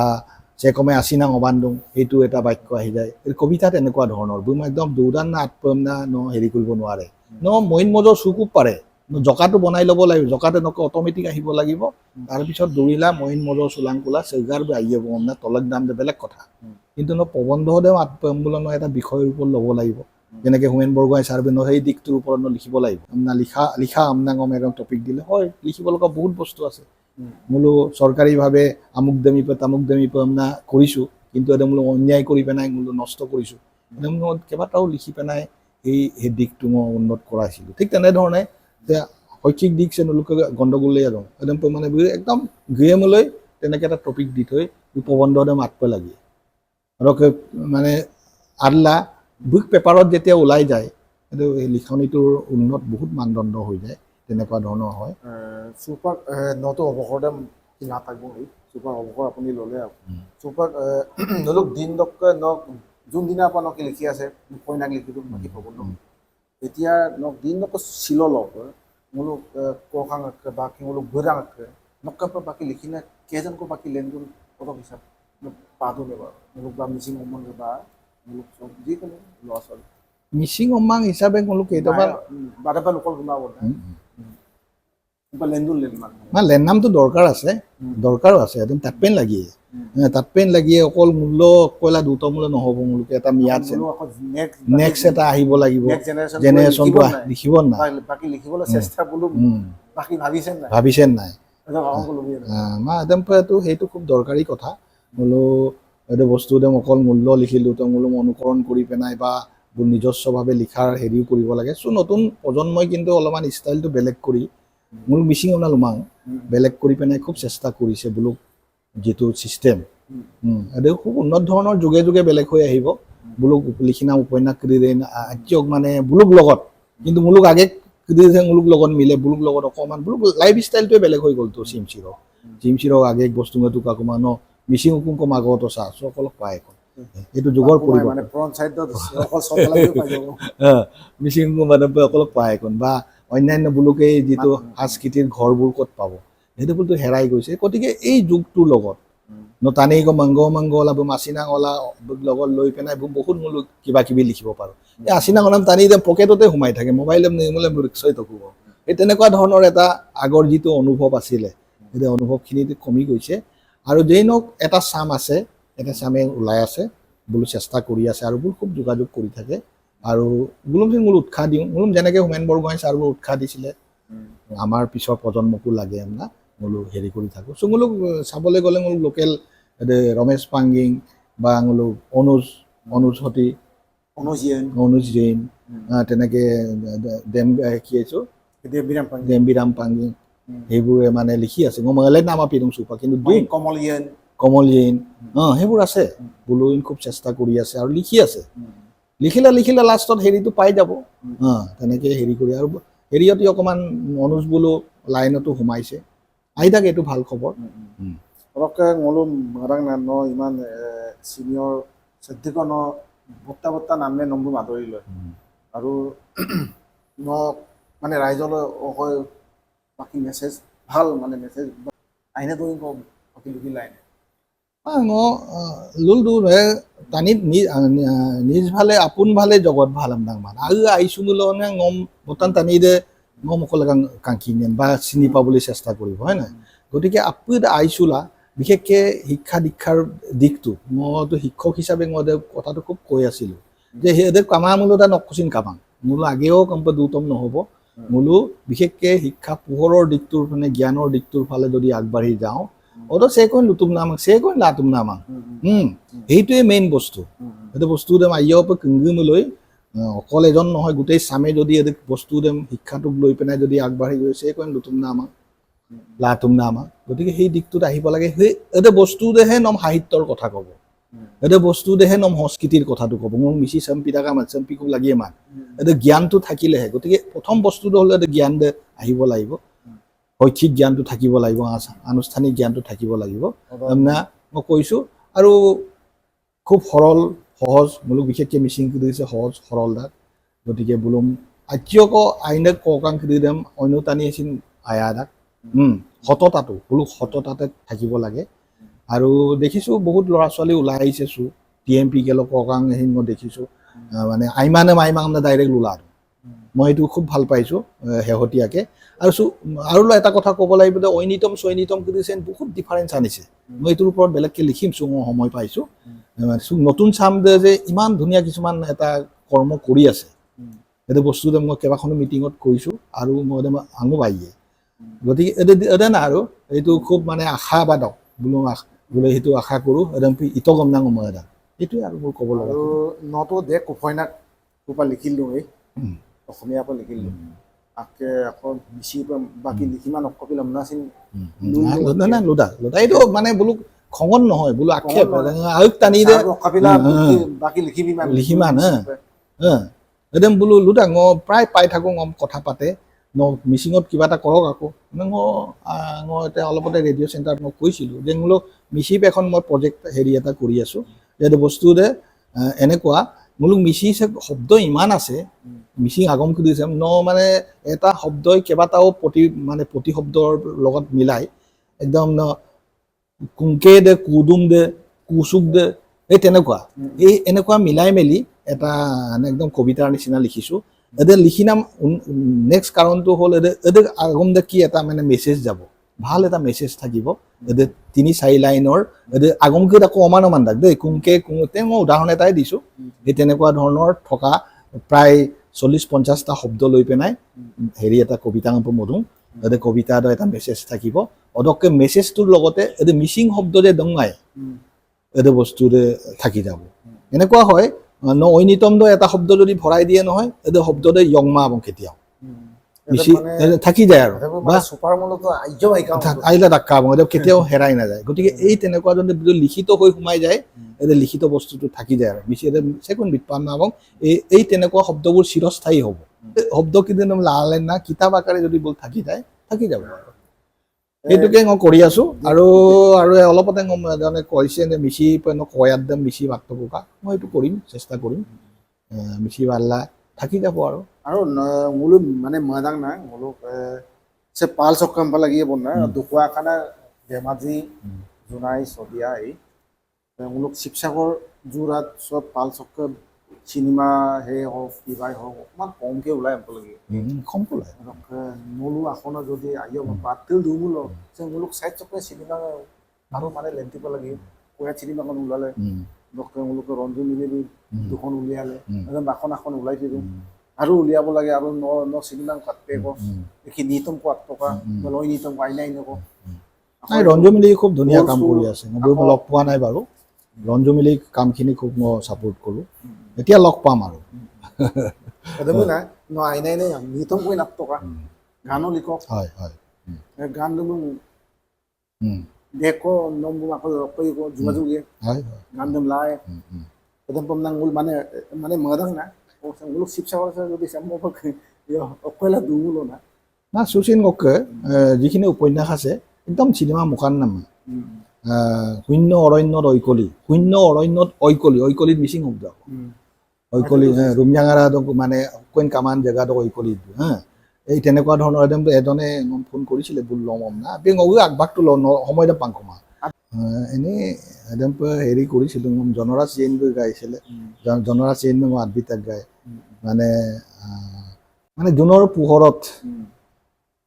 চেকমে আছিনাং অবান্দুং এইটো এটা বাক্য আহি যায় এই কবিতা তেনেকুৱা ধৰণৰ বুম একদম দৌৰান না আত্মম না ন হেৰি কৰিব নোৱাৰে ন মইন মজৰ চুকুব পাৰে জকাটো বনাই ল'ব লাগিব জকাটো এনেকৈ অট'মেটিক আহিব লাগিব তাৰপিছত দৌৰিলা মইন মজৰ চোলাং কোলা চেগাৰ আহি যাব না তলক দাম যে বেলেগ কথা কিন্তু ন প্ৰবন্ধদেও আত্মম্বুলনৰ এটা বিষয়ৰ ওপৰত ল'ব লাগিব যেনেকৈ হোমেন বৰগোহাঁই ছাৰবেনৰ সেই দিশটোৰ ওপৰত লিখিব লাগিব আপোনাৰ লিখা আমনাঙম এজন টপিক দিলে হয় লিখিব লগা বহুত বস্তু আছে বোলো চৰকাৰীভাৱে আমুক দেমিপে তামুক দেমিপে আমনা কৰিছোঁ কিন্তু এটা বোলো অন্যায় কৰি পেলাই বোলো নষ্ট কৰিছোঁ মই কেইবাটাও লিখি পেলাই সেই দিশটো মই উন্নত কৰাইছিলোঁ ঠিক তেনেধৰণে যে শৈক্ষিক দিশ তেওঁলোকে গণ্ডগোলেই আৰু একদম মানে একদম গৃহমলৈ তেনেকৈ এটা টপিক দি থৈ প্ৰবন্ধতে মাতব লাগে আৰু মানে আদলা বুক পেপাৰত যেতিয়া ওলাই যায় কিন্তু এই লিখনিটোৰ উন্নত বহুত মানদণ্ড হৈ যায় তেনেকুৱা ধৰণৰ হয় চুপাক নতো অৱসৰতে নাথাকিব এই চুপাক অৱসৰ আপুনি ল'লে চুপাক ধৰক দিন দকে নক যোনদিনা আপোনালোকে লিখি আছে উপন্যাস লিখিলোঁ বাকী প্ৰবন্ধ এতিয়া নক দিন দকে চিল লওক মোলোক কখাঙকে বা কি মোলোক গোৰাঙকে নকাপ বাকী লিখিলে কেইজনকো বাকী লেনদেন পদক হিচাপ পাদো নেবা মোলোক বা মিচিং সম্বন্ধে বা মোলোক চব যিকোনো ল'ৰা ছোৱালী মিচিং অম্মাং হিচাপে মোলোক কেইটামান বাৰে বাৰে লোকল গুণাব লেনদেন মানে লেণ্ডনামটো দৰকাৰো আছে একদম তাত পেন লাগিয়ে তাত পেন লাগিয়ে অকল মূল্য কয়লা দুটা মূল্য নহ'ব মোলোকে এটা মিয়াদ নেক্সট এটা আহিব লাগিব জেনেৰেশ্যনটো লিখিব নাই বাকী লিখিবলৈ চেষ্টা বোলো বাকী ভাবিছেন নাই মা একদমটো সেইটো খুব দৰকাৰী কথা বোলো এইটো বস্তু অকল মূল্য লিখিলোঁ তেওঁ বোলো অনুকৰণ কৰি পেলাই বা নিজস্বভাৱে লিখাৰ হেৰিও কৰিব লাগে চ' নতুন প্ৰজন্মই কিন্তু অলপমান ষ্টাইলটো বেলেগ কৰি মোৰ মিচিং ওলালোমাং বেলেগ কৰি পেলাই খুব চেষ্টা কৰিছে বোলো যিটো ছিষ্টেম এইটো খুব উন্নত ধৰণৰ যুগে যুগে বেলেগ হৈ আহিব বোলো লিখিনা উপন্যাস আত্মক মানে বোলোক লগত কিন্তু মোলোক আগে মোলোক লগত মিলে বোলোক লগত অকণমান বোলো লাইফ ষ্টাইলটোৱে বেলেগ হৈ গ'লতো চিমচিৰক আগে এক বস্তু মই তোক অকণমান মিচিং হুকুম কম আগত চা সকলক পায় এখন এইটো যুগৰ পৰিৱৰ্তন মিচিং হুকুম মানে সকলক পায় এখন বা অন্যান্য বোলোকে যিটো সাংস্কৃতিক ঘৰবোৰ ক'ত পাব সেইটো বোলটো হেৰাই গৈছে গতিকে এই যুগটোৰ লগত নটানেই মাংগ ওলাব মাচিনাং ওলা লগত লৈ পেলাই বহুত মোলোক কিবা কিবি লিখিব পাৰোঁ এই আচিনাং নাম টানি পকেটতে সোমাই থাকে মোবাইলত নিৰ্মলে ৰিক্সই থকোঁ এই তেনেকুৱা ধৰণৰ এটা আগৰ যিটো অনুভৱ আছিলে সেই অনুভৱখিনি কমি গৈছে আৰু যেই নক এটা চাম আছে এটা চামে ওলাই আছে বোলো চেষ্টা কৰি আছে আৰু বোলো খুব যোগাযোগ কৰি থাকে আৰু বোলো মোলো উৎসাহ দিওঁ বোলো যেনেকৈ হোমেন বৰগোহাঁই ছাৰবোৰ উৎসাহ দিছিলে আমাৰ পিছৰ প্ৰজন্মকো লাগে আমৰা মোলো হেৰি কৰি থাকোঁ চ' মোলোক চাবলৈ গ'লে মোলোক লোকেল ৰমেশ পাংগিং বা মোলো অনুজ সতী অনুজ জৈন তেনেকৈ কি আছোঁ দেমবিৰাম পাংগিং সেইবোৰে মানে লিখি আছে মই মঙলে নামা পিৰুং চুপা কিন্তু কমল জৈন সেইবোৰ আছে বোলো খুব চেষ্টা কৰি আছে আৰু লিখি আছে লিখিলে লাষ্টত হেৰিটো পাই যাব তেনেকৈ হেৰি কৰি আৰু হেৰিয়তে অকণমান অনুজ বোলো লাইনতো সোমাইছে আহি থাকে এইটো ভাল খবৰ পৰককে মোলো ন ইমান চিনিয়ৰ সদ্যক ন বত্তা নামে নম্বৰ আদৰি লয় আৰু ন মানে ৰাইজলৈ অকল বাকী মেছেজ ভাল মানে মেছেজ আহিনে তুমি বাকী লিখি লাইনে লুলটো টানিত নিজ ভালে আপোন ভালে জগত ভাল আমদাং মান আৰু আইছো বোলে গম বৰ্তান টানি দে গম অকলে কাংখিনিয়ান বা চিনি পাবলৈ চেষ্টা কৰিব হয় নাই গতিকে আপুত আইছোলা বিশেষকৈ শিক্ষা দীক্ষাৰ দিশটো মইতো শিক্ষক হিচাপে মই কথাটো খুব কৈ আছিলোঁ যে সেই কামা মূলো এটা নকচিন কামাং মোলো আগেও কম্প দুতম নহ'ব মোলো বিশেষকৈ শিক্ষা পোহৰৰ দিশটোৰ মানে জ্ঞানৰ দিশটোৰ ফালে যদি আগবাঢ়ি যাওঁ অতো চেকন লুতুম নামাং চেকন লাতুম নামাং সেইটোৱে মেইন বস্তু সেইটো বস্তু আইয়াৰ পৰা কিংগিমলৈ অকল এজন নহয় গোটেই চামে যদি বস্তু শিক্ষাটোক লৈ পেলাই যদি আগবাঢ়ি গৈছে চেকন লুতুম নামাং লাতুম নামাং গতিকে সেই দিশটোত আহিব লাগে সেই এটা বস্তুদেহে নম সাহিত্যৰ কথা ক'ব এটা বস্তুদেহে নম সংস্কৃতিৰ কথাটো ক'ব মোক মিচি চেম্পি থকা চেম্পিকো লাগিয়ে মান এটা জ্ঞানটো থাকিলেহে গতিকে প্ৰথম বস্তুটো হ'লে এটা জ্ঞান আহিব লাগিব শৈক্ষিক জ্ঞানটো থাকিব লাগিব আনুষ্ঠানিক জ্ঞানটো থাকিব লাগিব না মই কৈছোঁ আৰু খুব সৰল সহজ বোলো বিশেষকৈ মিচিং দিছে সহজ সৰল দাক গতিকে বোলো আত্মীয়ক আইনে ককাং দিম অন্য টানি আছিল আয়া দাক সততাটো বোলো সততাতে থাকিব লাগে আৰু দেখিছোঁ বহুত ল'ৰা ছোৱালী ওলাই আহিছে TMPK ককাং সেই মই দেখিছোঁ মানে আইমানে মাইমানে ডাইৰেক্ট ওলা আৰু মই এইটো খুব ভাল পাইছোঁ শেহতীয়াকৈ আৰু এটা কথা ক'ব লাগিব যে ঐনিতম চৈনিতম ক্ৰিয়েশ্যন বহুত ডিফাৰেঞ্চ আনিছে মই এইটোৰ ওপৰত বেলেগকৈ লিখিম মই সময় পাইছোঁ নতুন চাম যে ইমান ধুনীয়া কিছুমান এটা কৰ্ম কৰি আছে সেইটো বস্তুটো মই কেইবাখনো মিটিঙত কৈছোঁ আৰু মই আঙো পাইয়ে গতিকে এটা না আৰু এইটো খুব মানে আশাবাদক বোলে সেইটো আশা কৰোঁ একদম ইটো গম নাঙো মই এটা এইটোৱে আৰু মোৰ ক'ব লগা আৰু নতো দেশ উপন্যাস পৰা লিখিলোঁ অসমীয়াৰ পৰা লিখিলোঁ আকে আকৌ মিচিৰ পৰা বাকী লিখিমান অকপিলাম নাছিল লোদা এইটো মানে বোলো খঙত নহয় বোলো আক্ষেপ আয়ুক টানি দে বাকী লিখিমান একদম বোলো লোদা মই প্ৰায় পাই থাকোঁ কথা পাতে মিচিঙত কিবা এটা কৰক আকৌ মই এতিয়া অলপতে ৰেডিঅ' চেণ্টাৰত মই কৈছিলোঁ যে বোলো মিচিপ এখন মই প্ৰজেক্ট এটা কৰি আছোঁ যে বস্তু যে এনেকুৱা বোলো মিচিং শব্দ ইমান আছে মিচিং আগম কৰিছে মানে এটা শব্দই কেইবাটাও প্ৰতি শব্দৰ লগত মিলাই একদম কুংকে দে কুদুম দে কুচুক দে এই তেনেকুৱা এনেকুৱা মিলাই মেলি এটা একদম কবিতাৰ নিচিনা লিখিছোঁ এতিয়া লিখি নাম নেক্সট কাৰণটো হ'ল আগম দে কি এটা মানে মেছেজ যাব ভাল এটা মেছেজ থাকিব 3-4 লাইনৰ আগমকে আকৌ অমান দাক দেই কুংকে কুংতে মই উদাহৰণ এটাই দিছোঁ এই তেনেকুৱা ধৰণৰ থকা প্ৰায় 40-50টা শব্দ লৈ পেলাই এটা কবিতা মধুম কবিতাৰ এটা মেছেজ থাকিব অদকে মেছেজটোৰ লগতে মিচিং শব্দ যে দঙাই বস্তুৰে থাকি যাব এনেকুৱা হয় ঐনিতম এটা শব্দ যদি ভৰাই দিয়ে নহয় শব্দতে য়ংমা এবং কেতিয়াও থাকি যায় আৰু আহিলে ডাক্কা কেতিয়াও হেৰাই নাযায় গতিকে এই তেনেকুৱা যদি লিখিত হৈ সোমাই যায় লিখিত বস্তুটো থাকি যায় আৰু চেকুন বিৎপান্ন এবং এই তেনেকুৱা শব্দবোৰ চিৰস্থায়ী হ'ব শব্দ কিন্তু লালে না কিতাপ আকাৰে যদি থাকি যায় থাকি যাব আৰু সেইটোকে মই কৰি আছোঁ আৰু অলপতে এজনে কৈছে যে মিচি কয়াত দাম মিচি বাক্ত পোকা মই এইটো কৰিম চেষ্টা কৰিম মিচি বাল্লা থাকি যাব আৰু মোলো মানে ময়দাং না মোলো সে পাল চক্কাম পালা গিয়ে বন্না দুকুয়া খানা ধেমাজি জোনাই সদিয়া এই মোলো শিৱসাগৰ যোৰহাট সব পাল চক্কা চিনেমা হে হোক কিবাই হোক অকণমান কমকৈ ওলাই আনিব লাগে কমকৈ ওলাই মোলো আসনৰ যদি আহিব বাতিল দিওঁ যে মোলোক চাইড চক্কাই চিনেমা আৰু মানে লেণ্টিব লাগে কোয়াত চিনেমাখন ওলালে মোলোকে ৰঞ্জন মিলি দুখন উলিয়ালে বাখন এখন ওলাই দিওঁ আৰু উলিয়াব লাগে আৰু চিনেমা কাটতে এইখিনি নিতম কোৱাত টকা লৈ নিতম আইনাই নকওঁ ৰঞ্জু মিলি খুব ধুনীয়া কাম কৰি আছে মই লগ পোৱা নাই বাৰু ৰঞ্জু মিলি কামখিনি খুব মই ছাপোৰ্ট কৰোঁ এতিয়া লগ পাম আৰু আইনাই নাই নিতম কৈ নাপ টকা গানো লিখক হয় হয় গান দেখো নম্বর আকৌ কইব যোগাযোগে হয় গান দম লাই একদম পমনাং মানে মানে মদাং না ওগুলো শিবসাগর যদি সম্ভব অকলা দুগুলো না সুচিন গকে যিখিনি উপন্যাস আছে একদম চিনেমা মুখান নাম শূন্য অৰণ্যত ঐকলিত মিচিং শব্দ ঐকলি ৰুমজাঙাৰা মানে কোন কামান জেগাত ঐকলিত এই তেনেকুৱা ধৰণৰ এজনে ফোন কৰিছিলে বুল লম না আগভাগটো সময় নাপাং কমা এনেই একদম কৰিছিলোঁ জনৰাজ চেইনবোৰ গাইছিলে জনৰাজ চেইন মই আদবিতাক গাই মানে জোনৰ পোহৰত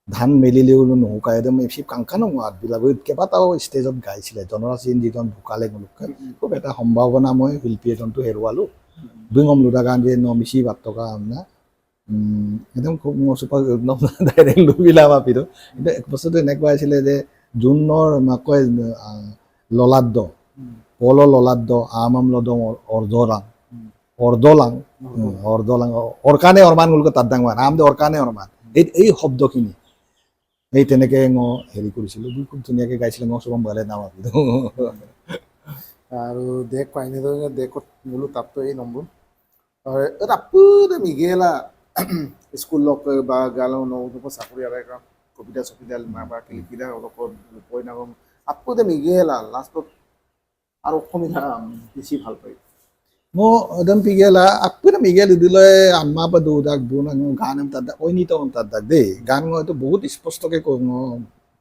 ধান মেলিলেও নৌকা একদম শিৱ কাংখানো আদবিলাক কেইবাটাও ষ্টেজত গাইছিলে জনৰাজ চেইন যিজন ঢুকালে খুব এটা সম্ভাৱনাময় শিল্পী এজনটো হেৰুৱালোঁ দুইঙম লুডা গান যে মিচি বাট টকা না একদম খুব চুপাৰ একদম ডাইৰেক্ট লুবিলা বাপিটো কিন্তু এক বস্তুটো এনেকুৱা আছিলে যে জোনৰ কয় ললাদ্দ পল ললাদ্দ আমাম লদম অৰ্ধলাং অৰকানে অৰমান গ'লকৈ তাত ডাঙৰ আম দে অৰকানে অৰমান এই শব্দখিনি এই তেনেকৈ মই কৰিছিলোঁ খুব ধুনীয়াকৈ গাইছিলে মই চব মোবাইলে নাম আৰু দেশ পাইনে দেশত মোলো তাপটো এই নম্বৰ আপু মিগেলা স্কুল লগ বা গালো নৌকো চাকৰি আদায় কৰা কবিতা চবিতা বা লিখিদা কৈ নাগম আপু মিগেলা লাষ্টত আৰু অসমীয়া বেছি ভাল পায় মই একদম পিগেলা আপু মিগেল দিলৈ আম্মা বা দৌদাক বুন গান তাত ঐনিতম তাত দেই গান মই এইটো বহুত স্পষ্টকৈ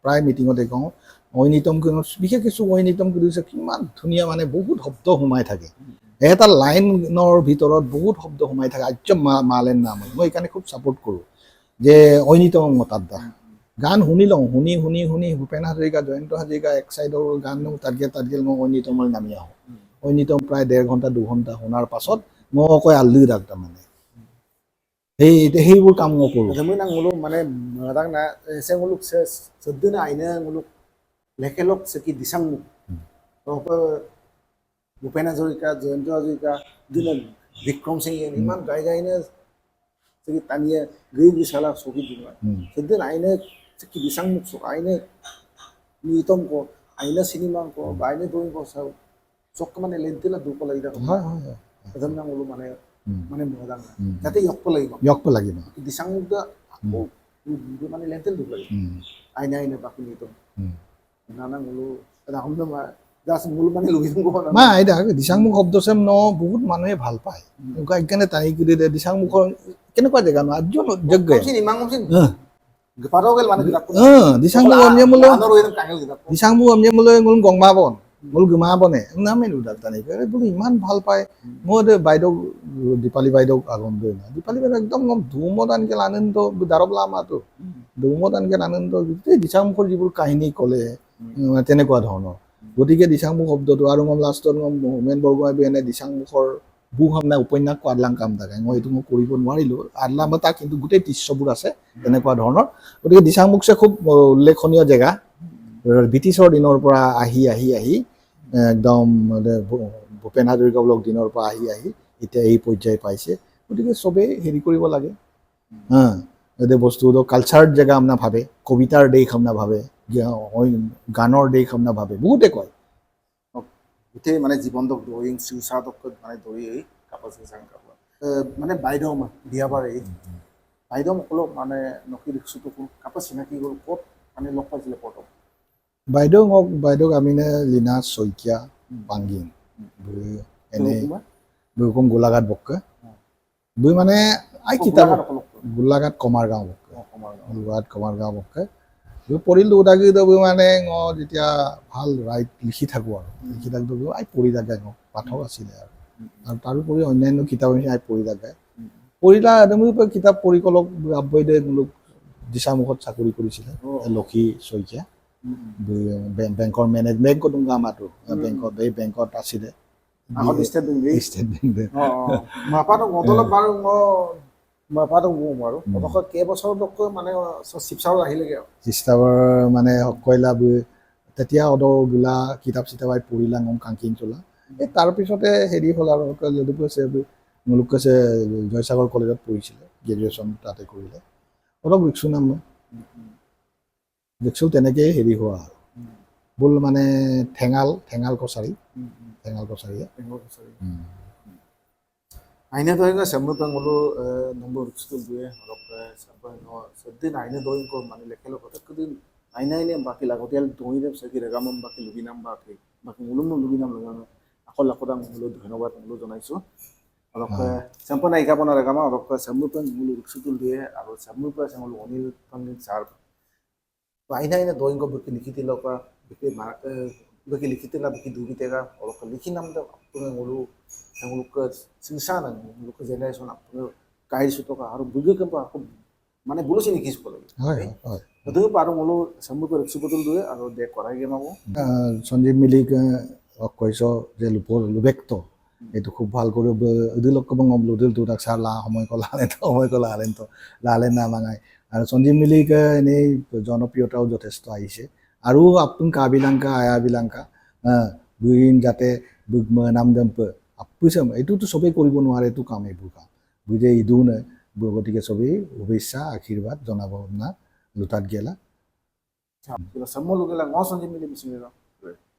প্ৰায় মিটিঙতে কওঁ ঐনিতম বিশেষকৈ ঐনিতম কৰিছে কিমান ধুনীয়া মানে বহুত শব্দ সোমাই থাকে এটা লাইনৰ ভিতৰত বহুত শব্দ সোমাই থাকে আজ্য মালেন নাম মই এইকাৰণে খুব ছাপোৰ্ট কৰোঁ যে ঐনিতম মতাত দা গান শুনি লওঁ শুনি শুনি শুনি ভূপেন হাজৰিকা জয়ন্ত হাজৰিকা এক চাইডৰ গান তাত গেল মই ঐনিতমলৈ নামি আহোঁ ঐনিতম প্ৰায় 1.5 ঘণ্টা 2 ঘণ্টা শুনাৰ পাছত মই কয় আল্লি ৰাগ তাৰমানে সেইবোৰ কাম মই কৰোঁ Jadi nang ngulu mana ngadang na saya nguluk sedena aina nguluk lekelok seki disang mu. Apa Bhupen Hazarika, Jayanta Hazarika, dina Vikram Singh ini iman gai na seki tania gay bisala soki dina. Sedena aina seki disang mu sok aina nitom ko aina cinema ko aina doing ko sok mana lentila duko lagi dah. হয় হয় হয় Jadi nang ngulu mana মানে মহদাং যাতে ইয়ক লাগিব ইয়ক লাগিব দিসাং মুগা আকৌ মানে লেন্টেল দুব লাগিব আইনা আইনা বাকি নিতো নানা মুলু ৰাহুল না জাস মুলু মানে লুগি দং কোনা মা আইদা দিচাংমুখ শব্দ চেম ন বহুত মানুহে ভাল পায় এনেকুৱা একখানে টানি কৰি দিয়ে দিচাংমুখৰ কেনেকুৱা জেগা ন আজ্য যোগ্য কমছিন ইমান কমছিন গপাৰো গেল মানে কিতাপ দিচাংমুখ অমজেমলৈ আনৰ ওইন কাঙেল কিতাপ দিচাংমুখ অমজেমলৈ গ'ল গংমাবন গ'ল গুমাবনে নামেই দুডাল টানি কৰি বোলো ইমান ভাল পায় মই বাইদেউ দীপালী বাইদেউক আগম লৈ না দীপালী বাইদেউ একদম ধুমত আনকেল আনন্দ দাৰবলা আমাৰতো ধুমত আনকেল আনন্দ গোটেই দিচাংমুখৰ যিবোৰ কাহিনী ক'লে তেনেকুৱা ধৰণৰ গতিকে দিচাংমুখ শব্দটো আৰু মই লাষ্টত হোমেন বৰগোহাঁই এনে দিচাংমুখৰ বুসামনা উপন্যাস আদলাং কাম থাকে মই এইটো মই কৰিব নোৱাৰিলোঁ আদলাং তাক কিন্তু গোটেই দৃশ্যবোৰ আছে তেনেকুৱা ধৰণৰ গতিকে দিচাংমুখছে খুব উল্লেখনীয় জেগা ব্ৰিটিছৰ দিনৰ পৰা আহি আহি আহি একদম ভূপেন হাজৰিকা ব্লক দিনৰ পৰা আহি আহি এতিয়া এই পৰ্যায় পাইছে গতিকে চবেই হেৰি কৰিব লাগে এতিয়া বস্তুটো কালচাৰ জেগা আমনা ভাবে কবিতাৰ দেশ আমনা ভাবে গানৰ দেশ আমনা ভাবে বহুতে কয় গোটেই মানে জীৱনটোক দৌৰিং চিউচাটোক মানে দৌৰি এই কাপা চিউচাং কাপা মানে বাইদেউ বিয়াবাৰ এই বাইদেউ সকলক মানে নকি ৰিক্সুটো কাপা চিনাকি গ'ল ক'ত মানে লগ পাইছিলে পটক বাইদেউক আমিনে লীনা শইকীয়া পাংগিং এনেই বৈকুম গোলাঘাট বক্কে বৈ মানে আই কিতাপ গোলাঘাট কমাৰগাঁও বক্কে গোলাঘাট কমাৰগাঁও বক্কে বৈ পঢ়িলোঁ উদাগিত বৈ মানে যেতিয়া ভাল ৰাইট লিখি থাকোঁ আৰু লিখি থাকোঁ আই পঢ়ি থাকে পাঠক আছিলে আৰু তাৰোপৰি অন্যান্য কিতাপ আই পঢ়ি থাকে পঢ়িলা তুমি কিতাপ পঢ়ি কলক আব্বৈদে মোলোক দিচাংমুখত চাকৰি কৰিছিলে লক্ষী শইকীয়া বেংকৰ মেনেজমেণ্ট বেংকত আমাৰতো বেংকত এই বেংকত আছিলে ষ্টেট বেংক মাপাটো মতলব বাৰু মাপাটো আৰু অৱশ্যে কেইবছৰলৈকে মানে শিৱসাগৰ আহিলেগৈ আৰু শিৱসাগৰ মানে কয়লা তেতিয়া অদৰগোলা কিতাপ চিতাপ পঢ়িলা কাংকিং চলা এই তাৰপিছতে হেৰি হ'ল আৰু কৈছে মোলোক কৈছে জয়সাগৰ কলেজত পঢ়িছিলে গ্ৰেজুৱেশ্যন তাতে কৰিলে অলপ ৰিক্সু নাম মই দেখছো তেনেকেই হেৰি হোৱা আৰু বোল মানে ঠেঙাল কছাৰী আইনে দোহিং সেমুপেং হলো নম্বর স্কুল দুয়ে অলপে সেদিন আইনে দোহিং কো মানে লেখেলো কতদিন আইনে বাকি লাগতিয়াল দোহিং সেকি ৰেগামম বাকি লুবিনাম বাকি মুলুম লুবিনাম লগানো আকল আকদাং হলো ধন্যবাদ হলো জনাইছো অলপে সেম্পনা ইকাপনা ৰেগামা অলপে সেমুপেং হলো স্কুল দিয়ে আৰু সেমুপে হলো অনিল পণ্ডিত ছাৰ আইনে দোহিং কো বাকি লিখিতে লকা বাকি লিখিতে না বাকি দুবিতেগা অলপে লিখি নাম দে আপুনি হলো তেওঁলোক চিনচানা লোক জেনেৰেশ্যন আপোনাৰ গাইড চুটকা আৰু বুগে কেম্প আকৌ মানে বুলছি নেকি স্কুল হয় হয় যদিও পাৰো মোলো সম্মুখ ৰিক্সু বদল দিয়ে আৰু দে কৰাই গে মাবো সঞ্জীৱ মিলিক কৈছ যে লুবেক্ত এইটো খুব ভাল কৰি উদিলক কবং লুদিল তো তাক চাৰ লা সময় কলা আলেন তো লালেন না মাঙাই আৰু সঞ্জীৱ মিলিক এনেই জনপ্ৰিয়তাও যথেষ্ট আহিছে আৰু আপোন কাবিলাংকা আয়াবিলাংকা বুইন যাতে নাম দম্প আপুচাম এইটোতো চবেই কৰিব নোৱাৰে এইটো কাম এইবোৰ কাম বুজে ইদো নাই গতিকে চবেই শুভেচ্ছা আশীৰ্বাদ জনাব না লুটাত গেলা সন্মুখ লগেলা মই সঞ্জীৱ মিলি বিচাৰিলোঁ